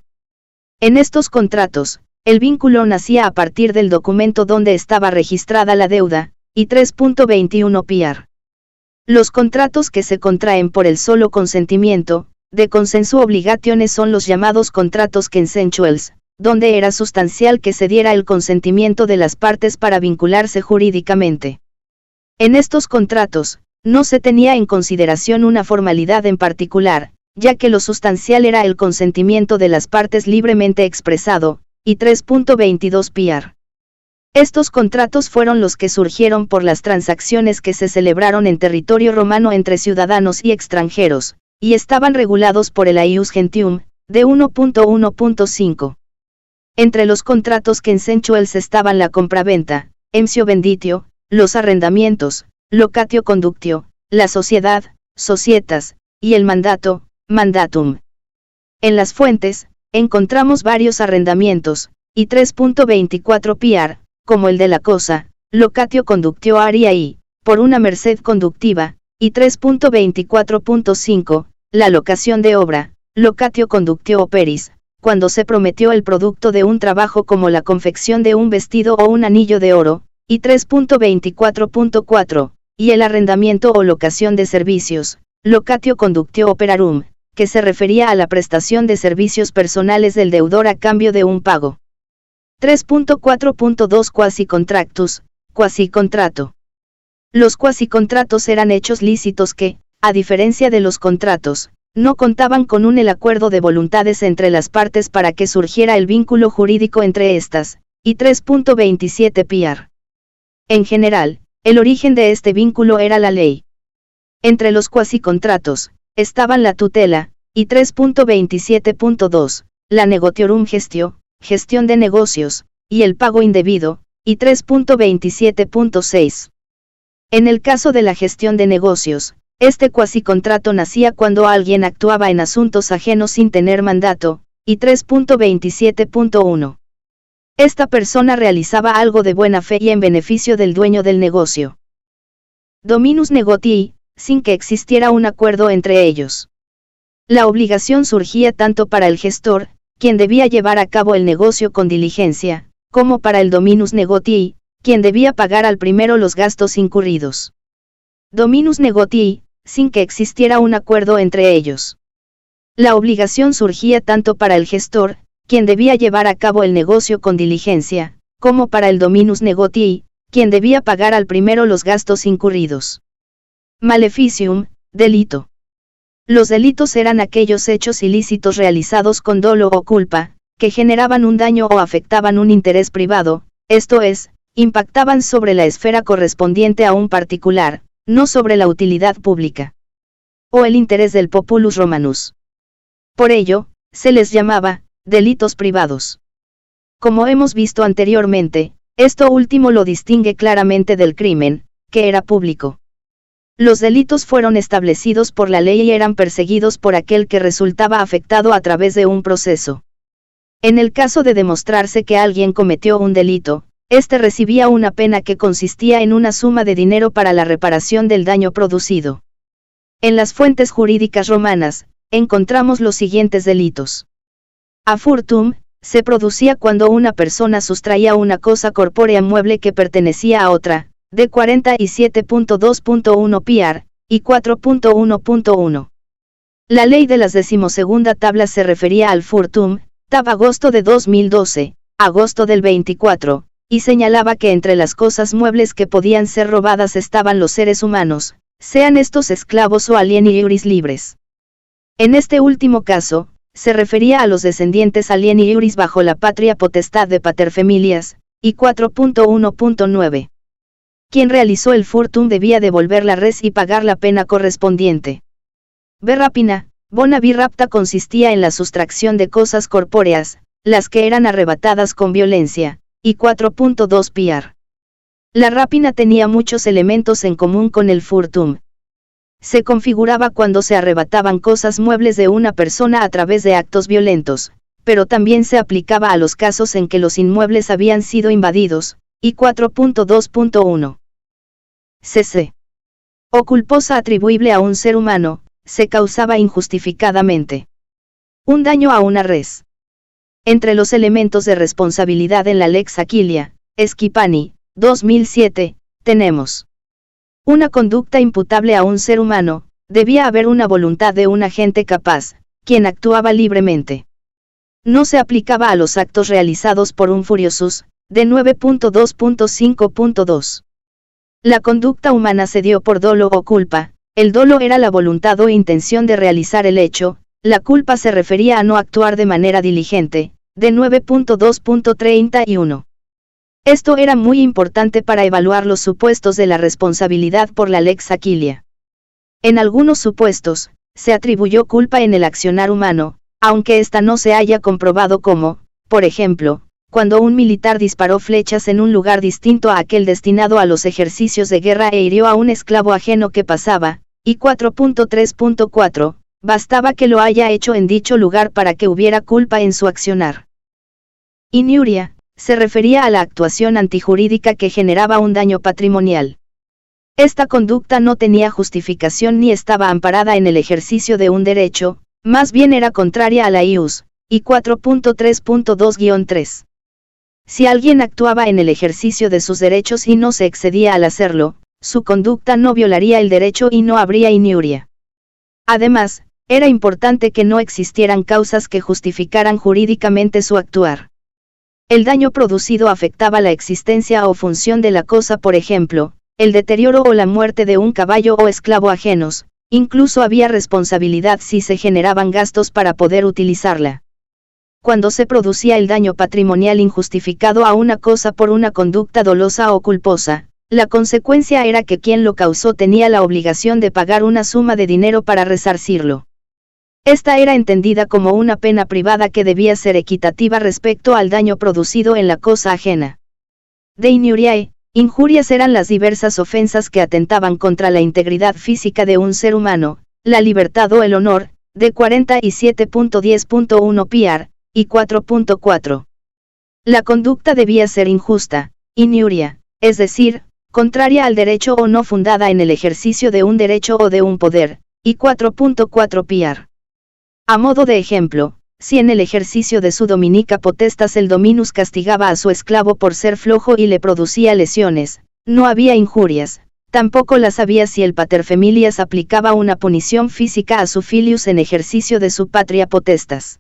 En estos contratos, el vínculo nacía a partir del documento donde estaba registrada la deuda, y 3.21 PR. Los contratos que se contraen por el solo consentimiento, de consensu obligationes, son los llamados contratos consensuals, donde era sustancial que se diera el consentimiento de las partes para vincularse jurídicamente. En estos contratos, no se tenía en consideración una formalidad en particular, ya que lo sustancial era el consentimiento de las partes libremente expresado, y 3.22 PR. Estos contratos fueron los que surgieron por las transacciones que se celebraron en territorio romano entre ciudadanos y extranjeros, y estaban regulados por el aius gentium, de 1.1.5. Entre los contratos consensuals estaban la compraventa, emcio venditio, los arrendamientos, locatio conductio, la sociedad, societas, y el mandato, mandatum. En las fuentes, encontramos varios arrendamientos, y 3.24 PR, como el de la cosa, locatio conductio ariae, por una merced conductiva, y 3.24.5, la locación de obra, locatio conductio operis, cuando se prometió el producto de un trabajo como la confección de un vestido o un anillo de oro, y 3.24.4, y el arrendamiento o locación de servicios, locatio conductio operarum, que se refería a la prestación de servicios personales del deudor a cambio de un pago. 3.4.2 Quasi-contractus, quasi-contrato. Los quasi-contratos eran hechos lícitos que, a diferencia de los contratos, no contaban con el acuerdo de voluntades entre las partes para que surgiera el vínculo jurídico entre estas, y 3.27 PR. En general, el origen de este vínculo era la ley. Entre los quasi-contratos, estaban la tutela, y 3.27.2, la negotiorum gestio, gestión de negocios, y el pago indebido, y 3.27.6. En el caso de la gestión de negocios, este cuasicontrato nacía cuando alguien actuaba en asuntos ajenos sin tener mandato, y 3.27.1. Esta persona realizaba algo de buena fe y en beneficio del dueño del negocio. Dominus negotii, sin que existiera un acuerdo entre ellos. La obligación surgía tanto para el gestor, quien debía llevar a cabo el negocio con diligencia, como para el dominus negotii, quien debía pagar al primero los gastos incurridos. Dominus negotii, sin que existiera un acuerdo entre ellos. La obligación surgía tanto para el gestor, quien debía llevar a cabo el negocio con diligencia, como para el dominus negotii, quien debía pagar al primero los gastos incurridos. Maleficium, delito. Los delitos eran aquellos hechos ilícitos realizados con dolo o culpa, que generaban un daño o afectaban un interés privado, esto es, impactaban sobre la esfera correspondiente a un particular, no sobre la utilidad pública. O el interés del populus romanus. Por ello, se les llamaba delitos privados. Como hemos visto anteriormente, esto último lo distingue claramente del crimen, que era público. Los delitos fueron establecidos por la ley y eran perseguidos por aquel que resultaba afectado a través de un proceso. En el caso de demostrarse que alguien cometió un delito, éste recibía una pena que consistía en una suma de dinero para la reparación del daño producido. En las fuentes jurídicas romanas, encontramos los siguientes delitos. A furtum, se producía cuando una persona sustraía una cosa corpórea mueble que pertenecía a otra, de 47.2.1 PR, y 4.1.1. La ley de las 12ª tablas se refería al furtum, tab agosto de 2012, agosto del 24, y señalaba que entre las cosas muebles que podían ser robadas estaban los seres humanos, sean estos esclavos o alieni iuris libres. En este último caso, se refería a los descendientes alieni iuris bajo la patria potestad de paterfamilias, y 4.1.9. Quien realizó el furtum debía devolver la res y pagar la pena correspondiente. B. Rapina, bona vi rapta consistía en la sustracción de cosas corpóreas, las que eran arrebatadas con violencia, y 4.2 PR. La rapina tenía muchos elementos en común con el furtum. Se configuraba cuando se arrebataban cosas muebles de una persona a través de actos violentos, pero también se aplicaba a los casos en que los inmuebles habían sido invadidos, y 4.2.1. cc. O culposa atribuible a un ser humano, se causaba injustificadamente un daño a una res. Entre los elementos de responsabilidad en la Lex Aquilia, Schipani, 2007, tenemos una conducta imputable a un ser humano, debía haber una voluntad de un agente capaz, quien actuaba libremente. No se aplicaba a los actos realizados por un furiosus, de 9.2.5.2. La conducta humana se dio por dolo o culpa, el dolo era la voluntad o intención de realizar el hecho, la culpa se refería a no actuar de manera diligente, de 9.2.31. Esto era muy importante para evaluar los supuestos de la responsabilidad por la Lex Aquilia. En algunos supuestos, se atribuyó culpa en el accionar humano, aunque ésta no se haya comprobado como, por ejemplo, cuando un militar disparó flechas en un lugar distinto a aquel destinado a los ejercicios de guerra e hirió a un esclavo ajeno que pasaba, y 4.3.4, bastaba que lo haya hecho en dicho lugar para que hubiera culpa en su accionar. Iniuria, se refería a la actuación antijurídica que generaba un daño patrimonial. Esta conducta no tenía justificación ni estaba amparada en el ejercicio de un derecho, más bien era contraria a la ius, y 4.3.2-3. Si alguien actuaba en el ejercicio de sus derechos y no se excedía al hacerlo, su conducta no violaría el derecho y no habría iniuria. Además, era importante que no existieran causas que justificaran jurídicamente su actuar. El daño producido afectaba la existencia o función de la cosa, por ejemplo, el deterioro o la muerte de un caballo o esclavo ajenos, incluso había responsabilidad si se generaban gastos para poder utilizarla. Cuando se producía el daño patrimonial injustificado a una cosa por una conducta dolosa o culposa, la consecuencia era que quien lo causó tenía la obligación de pagar una suma de dinero para resarcirlo. Esta era entendida como una pena privada que debía ser equitativa respecto al daño producido en la cosa ajena. De injuriae, injurias eran las diversas ofensas que atentaban contra la integridad física de un ser humano, la libertad o el honor, de 47.10.1 PR, y 4.4. La conducta debía ser injusta, iniuria, es decir, contraria al derecho o no fundada en el ejercicio de un derecho o de un poder, y 4.4 piar. A modo de ejemplo, si en el ejercicio de su dominica potestas el dominus castigaba a su esclavo por ser flojo y le producía lesiones, no había injurias, tampoco las había si el paterfamilias aplicaba una punición física a su filius en ejercicio de su patria potestas.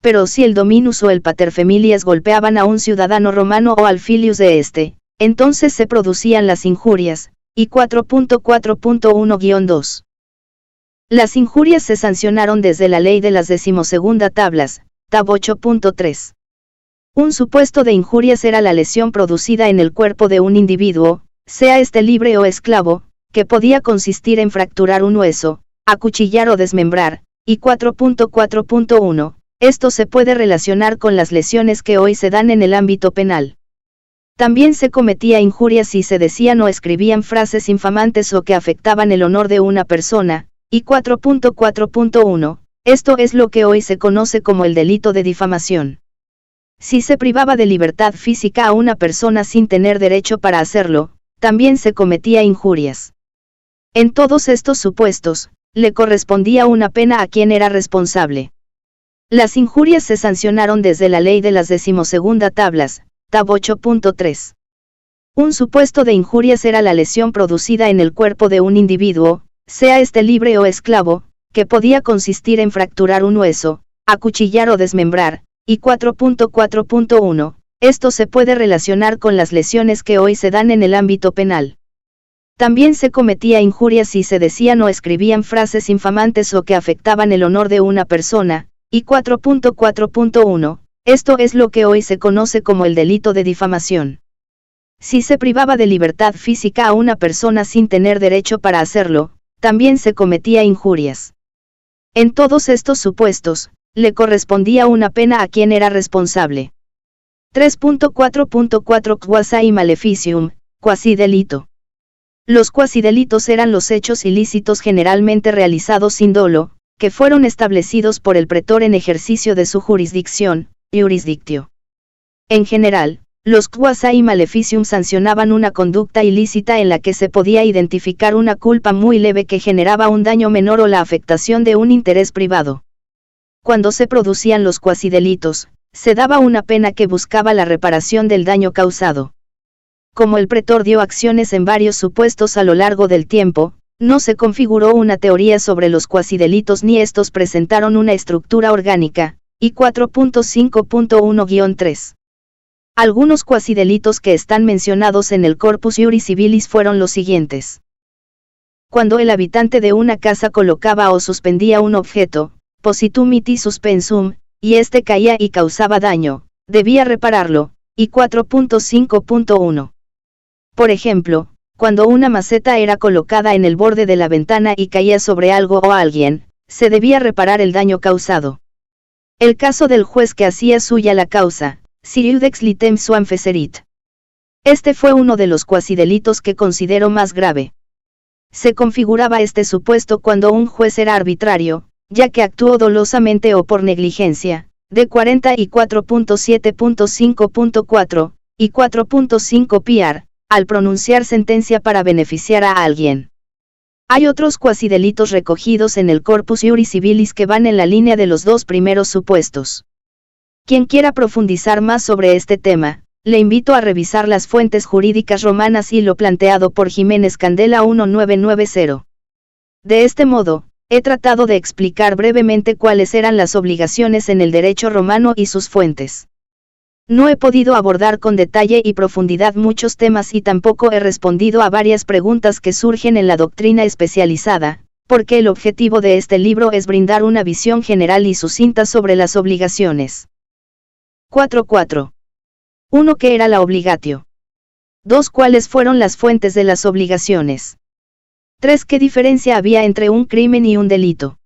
Pero si el dominus o el paterfamilias golpeaban a un ciudadano romano o al filius de este, entonces se producían las injurias, y 4.4.1-2. Las injurias se sancionaron desde la ley de las 12ª tablas, tab 8.3. Un supuesto de injurias era la lesión producida en el cuerpo de un individuo, sea este libre o esclavo, que podía consistir en fracturar un hueso, acuchillar o desmembrar, y 4.4.1. Esto se puede relacionar con las lesiones que hoy se dan en el ámbito penal. También se cometía injurias si se decían o escribían frases infamantes o que afectaban el honor de una persona, y 4.4.1, esto es lo que hoy se conoce como el delito de difamación. Si se privaba de libertad física a una persona sin tener derecho para hacerlo, también se cometía injurias. En todos estos supuestos, le correspondía una pena a quien era responsable. Las injurias se sancionaron desde la ley de las 12ª tablas, tab 8.3. Un supuesto de injurias era la lesión producida en el cuerpo de un individuo, sea este libre o esclavo, que podía consistir en fracturar un hueso, acuchillar o desmembrar, y 4.4.1, esto se puede relacionar con las lesiones que hoy se dan en el ámbito penal. También se cometía injurias si se decían o escribían frases infamantes o que afectaban el honor de una persona, y 4.4.1, esto es lo que hoy se conoce como el delito de difamación. Si se privaba de libertad física a una persona sin tener derecho para hacerlo, también se cometía injurias. En todos estos supuestos, le correspondía una pena a quien era responsable. 3.4.4 Quasi maleficium, quasi delito. Los quasi-delitos eran los hechos ilícitos generalmente realizados sin dolo, que fueron establecidos por el pretor en ejercicio de su jurisdicción, jurisdictio. En general, los quasi maleficium sancionaban una conducta ilícita en la que se podía identificar una culpa muy leve que generaba un daño menor o la afectación de un interés privado. Cuando se producían los quasi-delitos, se daba una pena que buscaba la reparación del daño causado. Como el pretor dio acciones en varios supuestos a lo largo del tiempo, no se configuró una teoría sobre los cuasidelitos ni estos presentaron una estructura orgánica, y 4.5.1-3. Algunos cuasidelitos que están mencionados en el Corpus Iuris Civilis fueron los siguientes. Cuando el habitante de una casa colocaba o suspendía un objeto, positum iti suspensum, y este caía y causaba daño, debía repararlo, y 4.5.1. Por ejemplo, cuando una maceta era colocada en el borde de la ventana y caía sobre algo o alguien, se debía reparar el daño causado. El caso del juez que hacía suya la causa, si iudex litem suam fecerit. Este fue uno de los cuasidelitos que considero más grave. Se configuraba este supuesto cuando un juez era arbitrario, ya que actuó dolosamente o por negligencia, de 44.7.5.4, y 4.5 piar, al pronunciar sentencia para beneficiar a alguien. Hay otros cuasidelitos recogidos en el Corpus Iuris Civilis que van en la línea de los dos primeros supuestos. Quien quiera profundizar más sobre este tema, le invito a revisar las fuentes jurídicas romanas y lo planteado por Jiménez Candela 1990. De este modo, he tratado de explicar brevemente cuáles eran las obligaciones en el derecho romano y sus fuentes. No he podido abordar con detalle y profundidad muchos temas y tampoco he respondido a varias preguntas que surgen en la doctrina especializada, porque el objetivo de este libro es brindar una visión general y sucinta sobre las obligaciones. 4.4. 1. ¿Qué era la obligatio? 2. ¿Cuáles fueron las fuentes de las obligaciones? 3. ¿Qué diferencia había entre un crimen y un delito?